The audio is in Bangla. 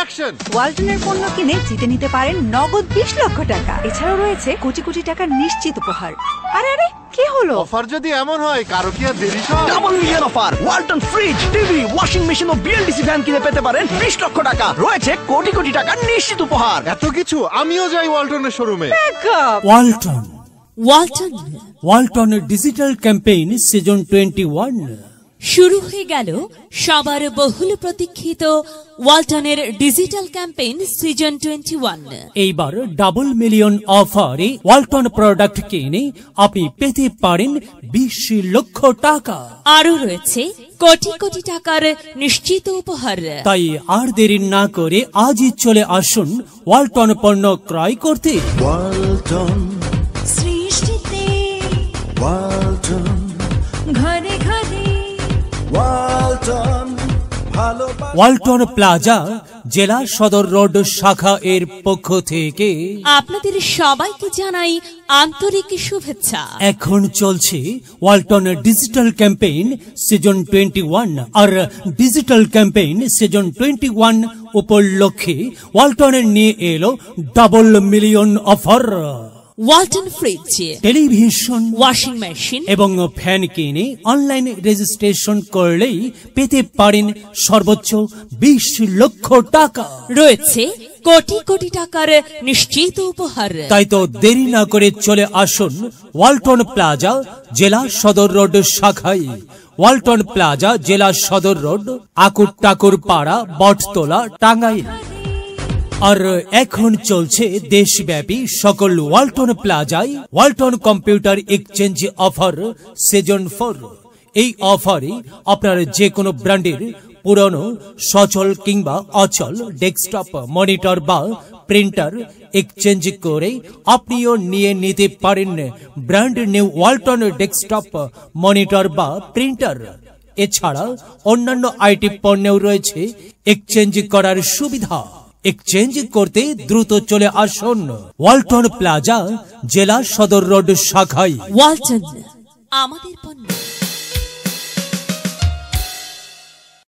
অ্যাকশন। ওয়ালটনের পণ্য কিনে জিতে নিতে পারেন নগদ 20 লক্ষ টাকা। এছাড়াও রয়েছে কোটি কোটি টাকার নিশ্চিত উপহার। আরে আরে কি হলো? অফার যদি এমন হয় কারো কি আর দেরি সব? Double million offer. Walton fridge, TV, washing machine ও বিএলডিসি ফ্যান কিনে পেতে পারেন 20 লক্ষ টাকা। রয়েছে কোটি কোটি টাকার নিশ্চিত উপহার। এত কিছু? আমিও যাই ওয়ালটনের শোরুমে। ওয়ালটন ডিজিটাল ক্যাম্পেইন সিজন 21 শুরু হয়ে গেল সবার বহুল প্রতীক্ষিত ওয়ালটনের ডিজিটাল ক্যাম্পেইন সিজন 21। এইবার ডাবল মিলিয়ন অফারে ওয়ালটন প্রোডাক্ট কিনে আপনি পেতে পারেন 20 লক্ষ টাকা। আরও রয়েছে কোটি কোটি টাকার নিশ্চিত উপহার। তাই আর দেরি না করে আজই চলে আসুন ওয়ালটন পণ্য ক্রয় করতে। ওয়ালটন সৃষ্টিতে ওয়ালটন ঘরে ঘরে ওয়ালটন ভালো। ওয়ালটন প্লাজা জেলা সদর রোড শাখা এর পক্ষ থেকে আপনাদের সবাইকে জানাই আন্তরিক শুভেচ্ছা। এখন চলছে ওয়ালটন ডিজিটাল ক্যাম্পেইন সিজন 21 আর ডিজিটাল ক্যাম্পেইন সিজন 21 উপলক্ষে ওয়ালটনের নিয়ে এলো double million offer. Walton fridge, television, washing machine এবং ফ্যান কিনে অনলাইন রেজিস্ট্রেশন করলেই পেতে পারেন সর্বোচ্চ 20 লক্ষ টাকা। রয়েছে কোটি কোটি টাকার নিশ্চিত উপহার। তাই তো দেরি না করে চলে আসুন ওয়ালটন প্লাজা জেলা সদর রোড শাখায়। ওয়ালটন প্লাজা জেলা সদর রোড, আকুর টাকুর পাড়া, বটতলা, টাঙ্গাইল। আর এখন চলছে দেশব্যাপী সকল ওয়ালটন প্লাজায় Walton computer exchange offer season 4। এই অফারে আপনার যে কোনো ব্র্যান্ডের পুরনো সচল কিংবা অচল ডেস্কটপ, মনিটর বা প্রিন্টার এক্সচেঞ্জ করে আপনিও নিয়ে নিতে পারেন brand new Walton desktop, monitor বা প্রিন্টার। এছাড়া অন্যান্য আইটি পণ্যেও রয়েছে এক্সচেঞ্জ করার সুবিধা। এক্সচেঞ্জ করতে দ্রুত চলে আসুন ওয়ালটন প্লাজা জেলা সদর রোড শাখায়। ওয়ালটন, আমাদের পণ্য।